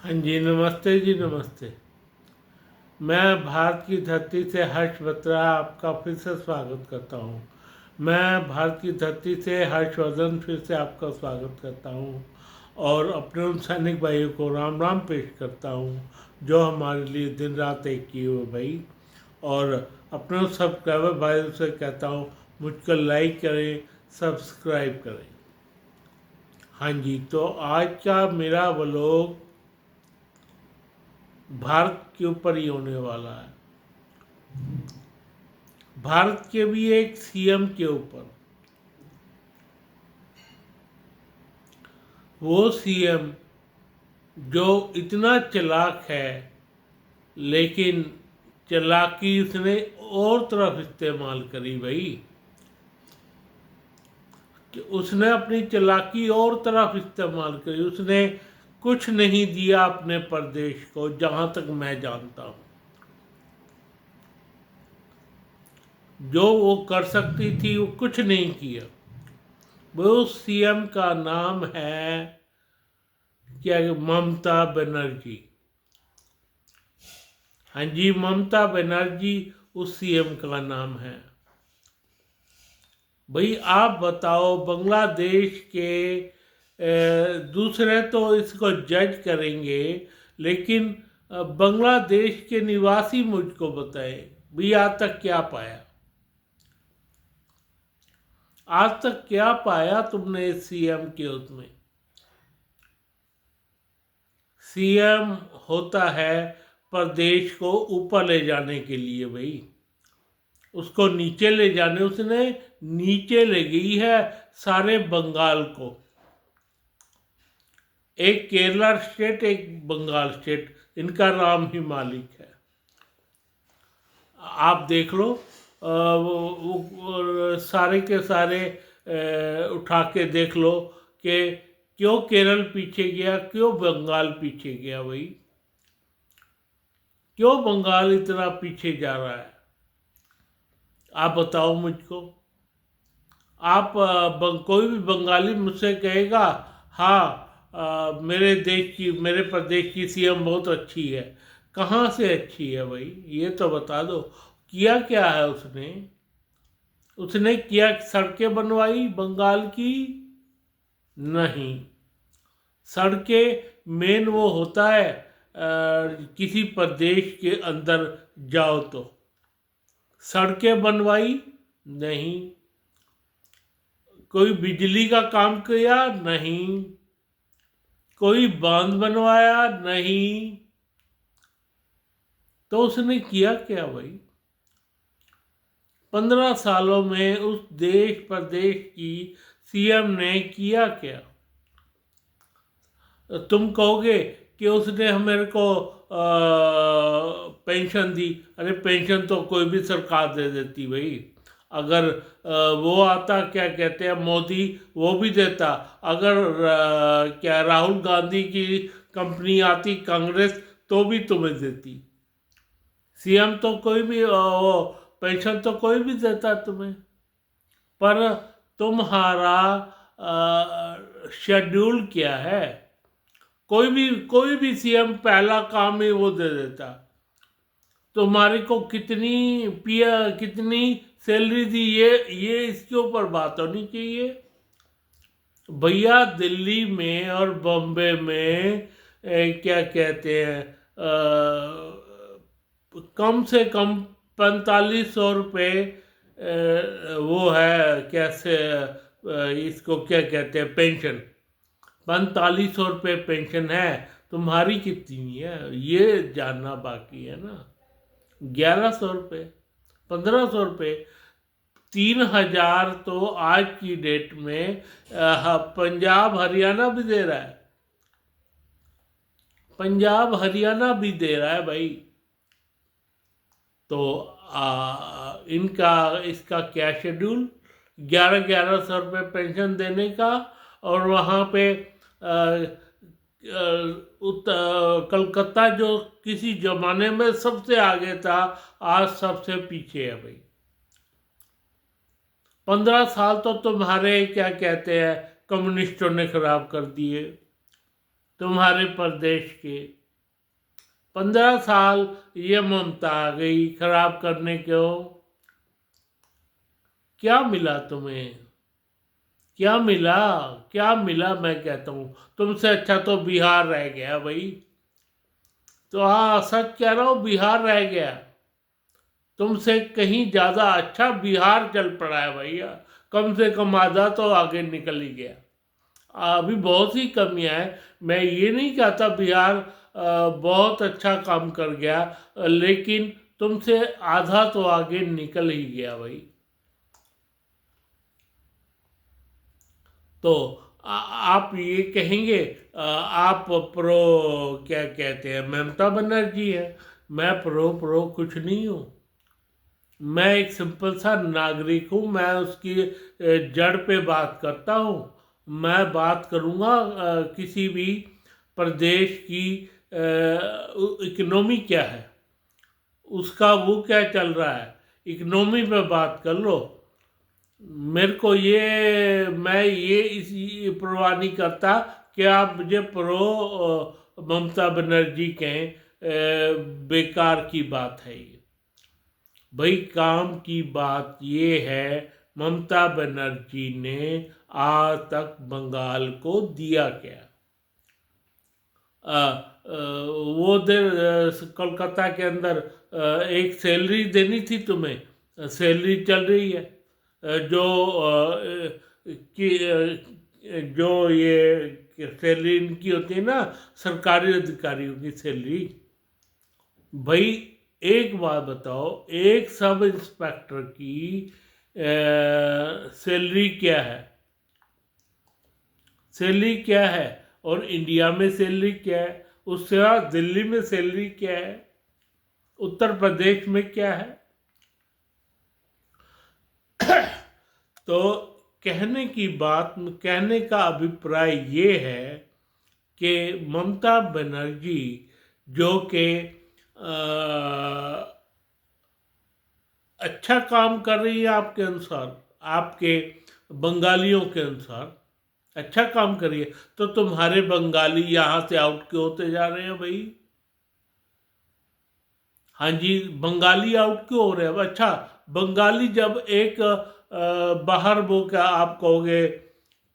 हाँ जी, नमस्ते जी, नमस्ते। मैं भारत की धरती से हर्ष बत्रा आपका फिर से स्वागत करता हूँ। मैं भारत की धरती से हर्षवर्धन फिर से आपका स्वागत करता हूँ और अपने उन सैनिक भाइयों को राम राम पेश करता हूँ जो हमारे लिए दिन रात एक किए हुए भाई। और अपने उन सब्सक्राइबर भाइयों से कहता हूँ मुझको लाइक करें, सब्सक्राइब करें। हाँ जी, तो आज का मेरा व्लॉग भारत के ऊपर ही होने वाला है। भारत के भी एक सीएम के ऊपर। वो सीएम जो इतना चालाक है, लेकिन चालाकी उसने और तरफ इस्तेमाल करी भाई। कि उसने अपनी चालाकी और तरफ इस्तेमाल करी। उसने कुछ नहीं दिया अपने प्रदेश को, जहां तक मैं जानता हूं। जो वो कर सकती थी वो कुछ नहीं किया। वो सीएम का नाम है क्या, ममता बनर्जी। हाँ जी, ममता बनर्जी उस सीएम का नाम है। भाई आप बताओ, बांग्लादेश के दूसरे तो इसको जज करेंगे, लेकिन बांग्लादेश के निवासी मुझको बताएं भाई आज तक क्या पाया। आज तक क्या पाया तुमने इस सीएम के उसमें। सीएम होता है प्रदेश को ऊपर ले जाने के लिए भाई। उसको नीचे ले जाने, उसने नीचे ले गई है सारे बंगाल को। एक केरला स्टेट, एक बंगाल स्टेट, इनका नाम ही मालिक है। आप देख लो, वो सारे के सारे उठा के देख लो कि क्यों केरल पीछे गया, क्यों बंगाल पीछे गया भाई। क्यों बंगाल इतना पीछे जा रहा है, आप बताओ मुझको। आप कोई भी बंगाली मुझसे कहेगा हाँ, मेरे देश की, मेरे प्रदेश की सीएम बहुत अच्छी है। कहाँ से अच्छी है भाई, ये तो बता दो। किया क्या है उसने। उसने किया, सड़कें बनवाई बंगाल की? नहीं। सड़कें मेन वो होता है किसी प्रदेश के अंदर जाओ तो। सड़कें बनवाई? नहीं। कोई बिजली का काम किया? नहीं। कोई बांध बनवाया? नहीं। तो उसने किया क्या भाई। 15 सालों में उस देश प्रदेश की सीएम ने किया क्या। तुम कहोगे कि उसने मेरे को पेंशन दी। अरे पेंशन तो कोई भी सरकार दे देती भाई। अगर वो आता, क्या कहते हैं, मोदी, वो भी देता। अगर क्या राहुल गांधी की कंपनी आती, कांग्रेस, तो भी तुम्हें देती। सीएम तो कोई भी वो पेंशन तो कोई भी देता तुम्हें। पर तुम्हारा शेड्यूल क्या है। कोई भी सीएम पहला काम ही वो दे देता। तुम्हारे को कितनी कितनी सैलरी दी, ये इसके ऊपर बात होनी चाहिए भैया। दिल्ली में और बॉम्बे में क्या कहते हैं, कम से कम 4500 रुपये वो है, कैसे इसको क्या कहते हैं, पेंशन। 4500 रुपये पेंशन है। तुम्हारी कितनी है ये जानना बाकी है ना। 1100 रुपये, 1500 रुपये, 3000 तो आज की डेट में पंजाब हरियाणा भी दे रहा है। पंजाब हरियाणा भी दे रहा है भाई। तो इनका, इसका क्या शेड्यूल। 1100 रुपये पेंशन देने का, और वहाँ पे कलकत्ता जो किसी जमाने में सबसे आगे था, आज सबसे पीछे है भाई। 15 साल तो तुम्हारे क्या कहते हैं कम्युनिस्टों ने खराब कर दिए। तुम्हारे प्रदेश के। 15 साल ये ममता आ गई खराब करने को। क्या मिला तुम्हें? क्या मिला? क्या मिला? मैं कहता हूँ तुमसे अच्छा तो बिहार रह गया भाई। तो हाँ, सच कह रहा हूँ, बिहार रह गया। तुमसे कहीं ज्यादा अच्छा बिहार चल पड़ा है भैया। कम से कम आधा तो आगे निकल ही गया। अभी बहुत सी कमियां हैं। मैं ये नहीं कहता बिहार बहुत अच्छा काम कर गया, लेकिन तुमसे आधा तो आगे निकल ही गया भाई। तो आप ये कहेंगे आप प्रो क्या कहते हैं ममता बनर्जी है। मैं प्रो कुछ नहीं हूँ। मैं एक सिंपल सा नागरिक हूँ। मैं उसकी जड़ पे बात करता हूँ। मैं बात करूँगा किसी भी प्रदेश की इकोनॉमी क्या है, उसका वो क्या चल रहा है, इकोनॉमी पे बात कर लो। मेरे को ये मैं ये इसी परवाह नहीं करता कि आप मुझे प्रो ममता बनर्जी कहें। बेकार की बात है ये भाई। काम की बात ये है, ममता बनर्जी ने आज तक बंगाल को दिया क्या? वो देर कोलकाता के अंदर एक सैलरी देनी थी तुम्हें, सैलरी चल रही है जो जो ये सैलरी इनकी होती है ना, सरकारी अधिकारियों की सैलरी। भाई एक बात बताओ, एक सब इंस्पेक्टर की सैलरी क्या है? सैलरी क्या है? और इंडिया में सैलरी क्या है? उससे बाद दिल्ली में सैलरी क्या है? उत्तर प्रदेश में क्या है? तो कहने की बात, कहने का अभिप्राय ये है कि ममता बनर्जी जो कि अच्छा काम कर रही है आपके अनुसार, आपके बंगालियों के अनुसार अच्छा काम कर रही है, तो तुम्हारे बंगाली यहाँ से आउट क्यों होते जा रहे हैं भाई? हाँ जी, बंगाली आउट क्यों हो रहे हैं? अच्छा, बंगाली जब एक बाहर वो क्या आप कहोगे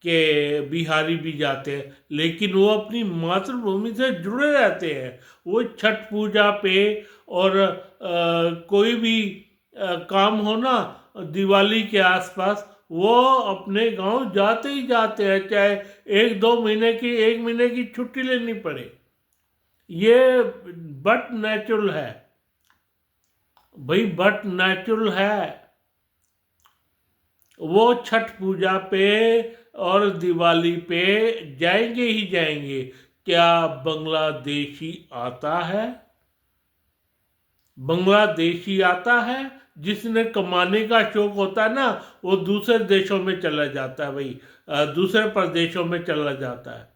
कि बिहारी भी जाते हैं, लेकिन वो अपनी मातृभूमि से जुड़े रहते हैं। वो छठ पूजा पे और कोई भी काम हो ना, दिवाली के आसपास, वो अपने गांव जाते ही जाते हैं, चाहे 1 महीने की छुट्टी लेनी पड़े। ये बट नेचुरल है भाई, बट नेचुरल है। वो छठ पूजा पे और दिवाली पे जाएंगे ही जाएंगे। क्या बांग्लादेशी आता है? बांग्लादेशी आता है? जिसने कमाने का शौक होता है ना, वो दूसरे देशों में चला जाता है भाई, दूसरे प्रदेशों में चला जाता है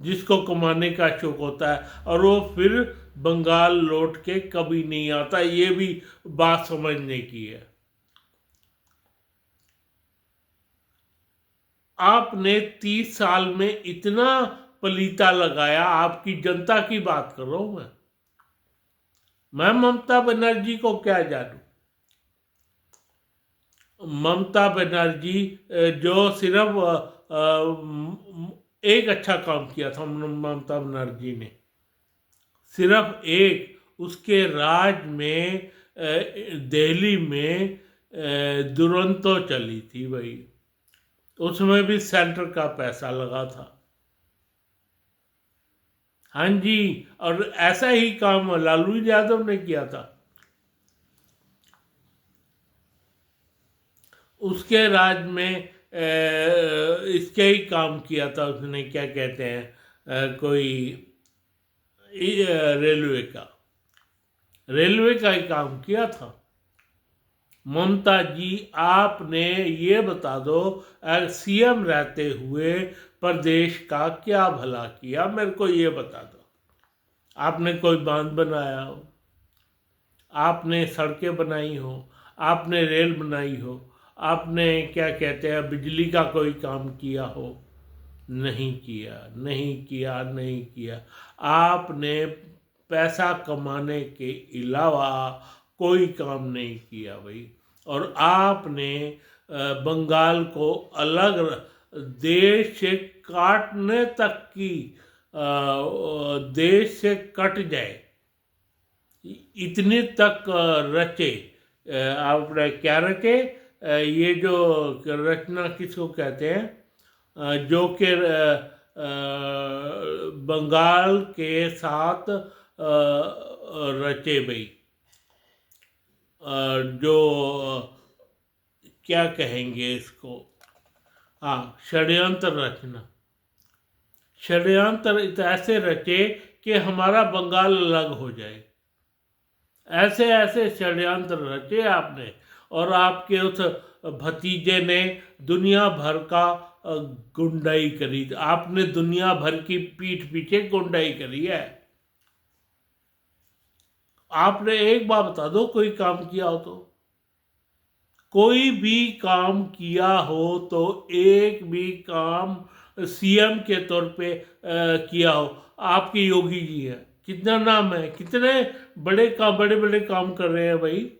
जिसको कमाने का शौक होता है, और वो फिर बंगाल लौट के कभी नहीं आता। ये भी बात समझने की है। आपने 30 साल में इतना पलीता लगाया, आपकी जनता की बात कर रहा हूं मैं ममता बनर्जी को क्या जानूं? ममता बनर्जी जो सिर्फ एक अच्छा काम किया था ममता बनर्जी ने, सिर्फ एक। उसके राज में दिल्ली में दुरंतो चली थी भाई, उसमें भी सेंटर का पैसा लगा था। हाँ जी, और ऐसा ही काम लालू यादव ने किया था। उसके राज में इसके ही काम किया था उसने, क्या कहते हैं, कोई रेलवे का ही काम किया था। ममता जी, आपने ये बता दो, सीएम रहते हुए प्रदेश का क्या भला किया? मेरे को ये बता दो। आपने कोई बांध बनाया हो, आपने सड़कें बनाई हो, आपने रेल बनाई हो, आपने क्या कहते हैं बिजली का कोई काम किया हो? नहीं किया, नहीं किया, नहीं किया। आपने पैसा कमाने के अलावा कोई काम नहीं किया भाई। और आपने बंगाल को अलग देश से काटने तक की, देश से कट जाए इतने तक रचे। आपने क्या रचे? ये जो रचना किसको कहते हैं? जो कि बंगाल के साथ रचे भाई। जो क्या कहेंगे इसको? हाँ, षड्यंत्र रचना। षड्यंत्र ऐसे रचे कि हमारा बंगाल अलग हो जाए। ऐसे ऐसे षड्यंत्र रचे आपने। और आपके उस भतीजे ने दुनिया भर का गुंडाई करी। आपने दुनिया भर की पीठ पीछे गुंडाई करी है। आपने एक बार बता दो कोई काम किया हो तो? कोई भी काम किया हो तो एक भी काम सीएम के तौर पे किया हो? आपके योगी जी है, कितना नाम है, कितने बड़े बड़े काम कर रहे हैं भाई।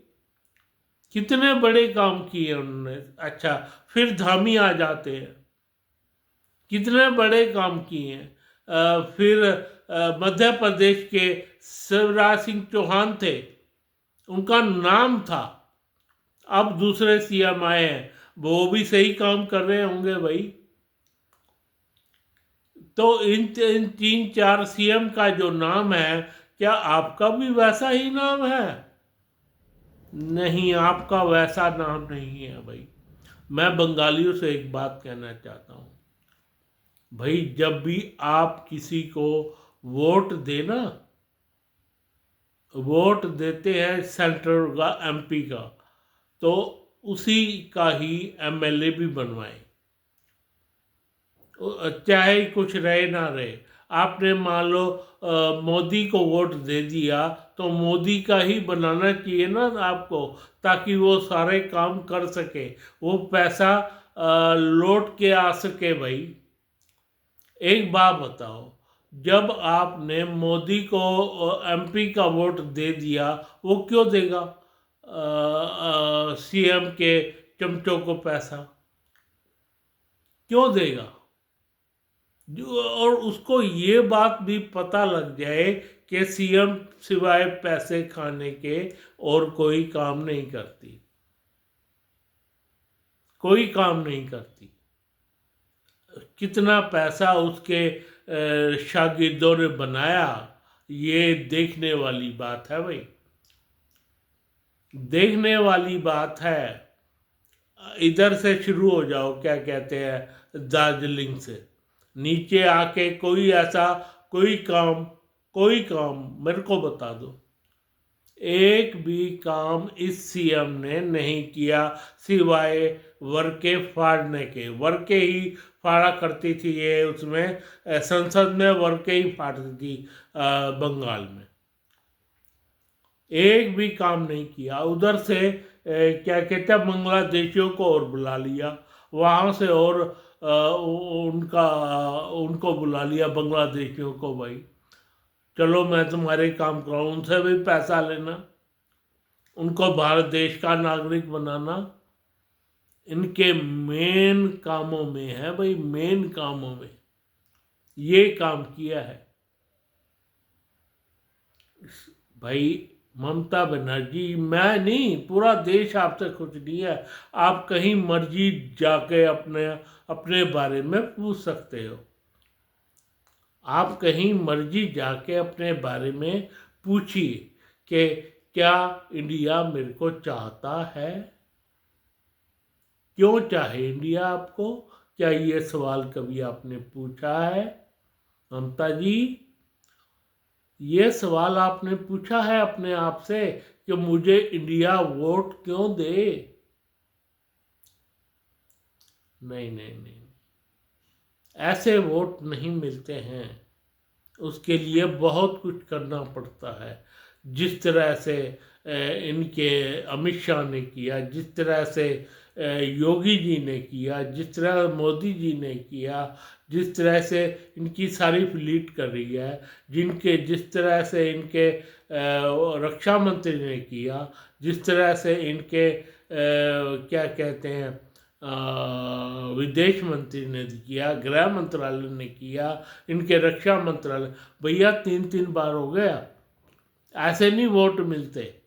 कितने बड़े काम किए उन्होंने। अच्छा, फिर धामी आ जाते हैं। कितने बड़े काम किए हैं। फिर मध्य प्रदेश के शिवराज सिंह चौहान थे, उनका नाम था। अब दूसरे सीएम आए हैं, वो भी सही काम कर रहे होंगे भाई। तो इन 3-4 सीएम का जो नाम है, क्या आपका भी वैसा ही नाम है? नहीं, आपका वैसा नाम नहीं है भाई। मैं बंगालियों से एक बात कहना चाहता हूँ भाई, जब भी आप किसी को वोट देना, वोट देते हैं सेंट्रल का, एमपी का, तो उसी का ही एमएलए भी बनवाएं, चाहे कुछ रहे ना रहे। आपने मान लो मोदी को वोट दे दिया, तो मोदी का ही बनाना चाहिए ना आपको, ताकि वो सारे काम कर सके, वो पैसा लौट के आ सके भाई। एक बात बताओ, जब आपने मोदी को एमपी का वोट दे दिया, वो क्यों देगा सीएम के चमचों को पैसा? क्यों देगा? और उसको ये बात भी पता लग जाए कि सीएम सिवाय पैसे खाने के और कोई काम नहीं करती, कोई काम नहीं करती। कितना पैसा उसके शागिर्दों ने बनाया, ये देखने वाली बात है भाई, देखने वाली बात है। इधर से शुरू हो जाओ, क्या कहते हैं, दार्जिलिंग से नीचे आके कोई काम मेरे को बता दो। एक भी काम इस सीएम ने नहीं किया सिवाय वर्के फाड़ने के। वर्के ही फाड़ा करती थी ये, उसमें संसद में वर्के ही फाड़ती थी बंगाल में। एक भी काम नहीं किया। उधर से क्या कहते हैं, बांग्लादेशियों को और बुला लिया, वहाँ से और उनको बुला लिया बांग्लादेशियों को भाई, चलो मैं तुम्हारे काम कराऊँ। उनसे भी पैसा लेना, उनको भारत देश का नागरिक बनाना, इनके मेन कामों में है भाई, मेन कामों में ये काम किया है भाई। ममता बनर्जी, मैं नहीं, पूरा देश आपसे खुश नहीं है। आप कहीं मर्जी जाके अपने बारे में पूछ सकते हो। आप कहीं मर्जी जाके अपने बारे में पूछिए कि क्या इंडिया मेरे को चाहता है, क्यों चाहे इंडिया आपको? क्या ये सवाल कभी आपने पूछा है ममता जी? ये सवाल आपने पूछा है अपने आप से कि मुझे इंडिया वोट क्यों दे? नहीं नहीं नहीं, ऐसे वोट नहीं मिलते हैं। उसके लिए बहुत कुछ करना पड़ता है। जिस तरह से इनके अमित शाह ने किया, जिस तरह से योगी जी ने किया, जिस तरह मोदी जी ने किया, जिस तरह से इनकी सारी फ्लीट कर रही है, जिस तरह से इनके रक्षा मंत्री ने किया, जिस तरह से इनके क्या कहते हैं विदेश मंत्री ने किया, गृह मंत्रालय ने किया, इनके रक्षा मंत्रालय, भैया 3-3 बार हो गया। ऐसे नहीं वोट मिलते,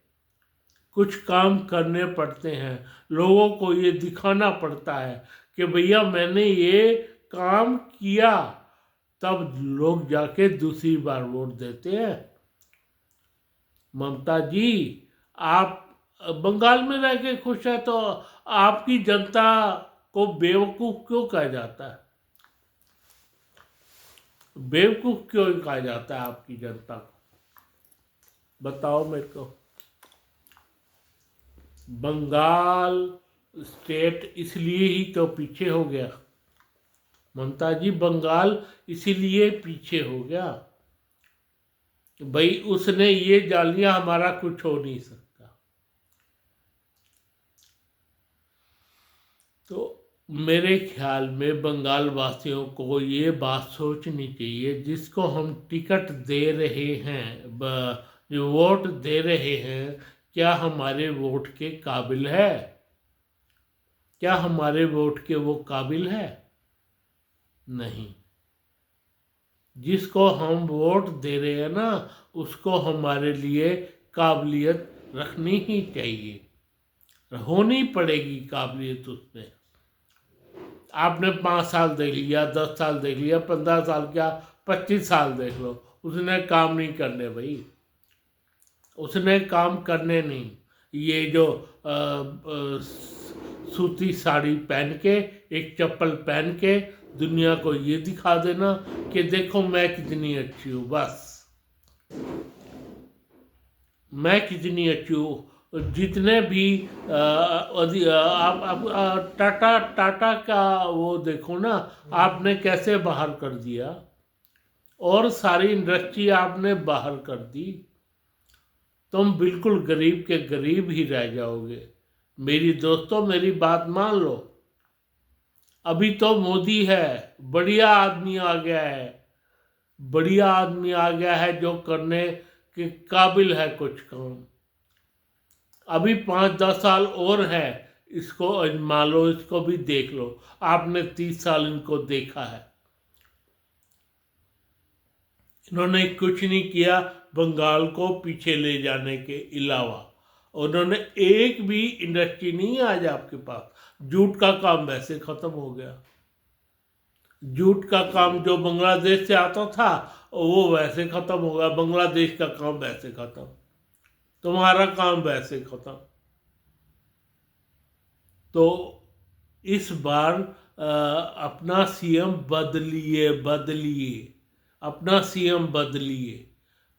कुछ काम करने पड़ते हैं, लोगों को ये दिखाना पड़ता है कि भैया मैंने ये काम किया, तब लोग जाके दूसरी बार वोट देते हैं। ममता जी, आप बंगाल में रह के खुश है तो आपकी जनता को बेवकूफ़ क्यों कहा जाता है? बेवकूफ़ क्यों कहा जाता है आपकी जनता को? बताओ मेरे को। बंगाल स्टेट इसलिए ही तो पीछे हो गया ममता जी, बंगाल इसीलिए पीछे हो गया भाई, उसने ये जान लिया हमारा कुछ हो नहीं सकता। तो मेरे ख्याल में बंगाल वासियों को ये बात सोचनी चाहिए, जिसको हम टिकट दे रहे हैं, जो वोट दे रहे हैं, क्या हमारे वोट के काबिल है? क्या हमारे वोट के वो काबिल है? नहीं। जिसको हम वोट दे रहे हैं ना, उसको हमारे लिए काबिलियत रखनी ही चाहिए, होनी पड़ेगी काबिलियत उसमें। आपने 5 साल देख लिया, 10 साल देख लिया, 15 साल, क्या 25 साल देख लो, उसने काम नहीं करने भाई, उसने काम करने नहीं। ये जो सूती साड़ी पहन के, एक चप्पल पहन के दुनिया को ये दिखा देना कि देखो मैं कितनी अच्छी हूँ, बस मैं कितनी अच्छी हूँ। जितने भी आप टाटा का वो देखो ना, आपने कैसे बाहर कर दिया, और सारी इंडस्ट्री आपने बाहर कर दी, तुम बिल्कुल गरीब के गरीब ही रह जाओगे। मेरी दोस्तों, मेरी बात मान लो, अभी तो मोदी है, बढ़िया आदमी आ गया है, बढ़िया आदमी आ गया है जो करने के काबिल है कुछ काम। अभी 5-10 साल और है, इसको आजमा लो, इसको भी देख लो। आपने 30 साल इनको देखा है, इन्होंने कुछ नहीं किया बंगाल को पीछे ले जाने के अलावा। उन्होंने एक भी इंडस्ट्री नहीं है आज आपके पास। जूट का काम वैसे खत्म हो गया, जूट का काम जो बांग्लादेश से आता था वो वैसे खत्म हो गया, बांग्लादेश का काम वैसे खत्म, तुम्हारा काम वैसे खत्म। तो इस बार अपना सीएम बदलिए, अपना सीएम बदलिए,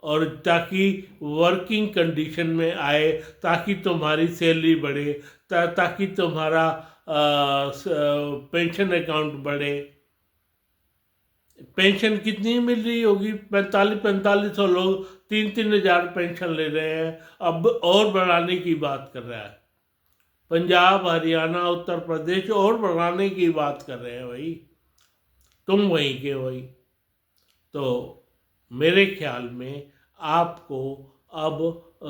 और ताकि वर्किंग कंडीशन में आए, ताकि तुम्हारी सैलरी बढ़े, ताकि तुम्हारा पेंशन अकाउंट बढ़े। पेंशन कितनी मिल रही होगी? 4500 लोग 3-3 हज़ार पेंशन ले रहे हैं, अब और बढ़ाने की बात कर रहा है। पंजाब, हरियाणा, उत्तर प्रदेश और बढ़ाने की बात कर रहे हैं भाई, तुम वहीं के वही। तो मेरे ख्याल में आपको अब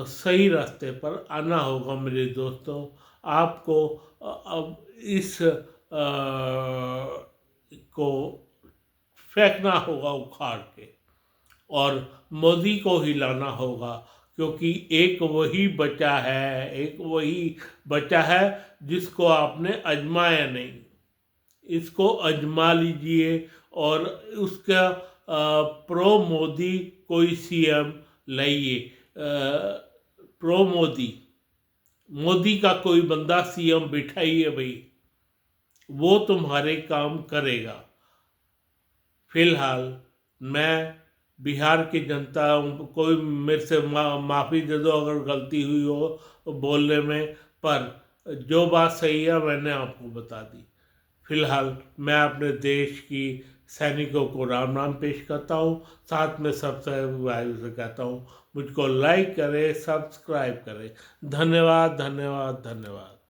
सही रास्ते पर आना होगा मेरे दोस्तों। आपको अब इस को फेंकना होगा उखाड़ के, और मोदी को हिलाना होगा, क्योंकि एक वही बचा है जिसको आपने आजमाया नहीं। इसको आजमा लीजिए और उसका प्रो मोदी कोई सीएम लाइए, प्रो मोदी का कोई बंदा सीएम बिठाइए भाई, वो तुम्हारे काम करेगा। फिलहाल मैं बिहार की जनता, कोई मेरे से माफ़ी दे दो अगर गलती हुई हो बोलने में, पर जो बात सही है मैंने आपको बता दी। फिलहाल मैं अपने देश की सैनिकों को राम राम पेश करता हूँ, साथ में सबसे वायु से कहता हूँ मुझको लाइक करें, सब्सक्राइब करें। धन्यवाद, धन्यवाद, धन्यवाद।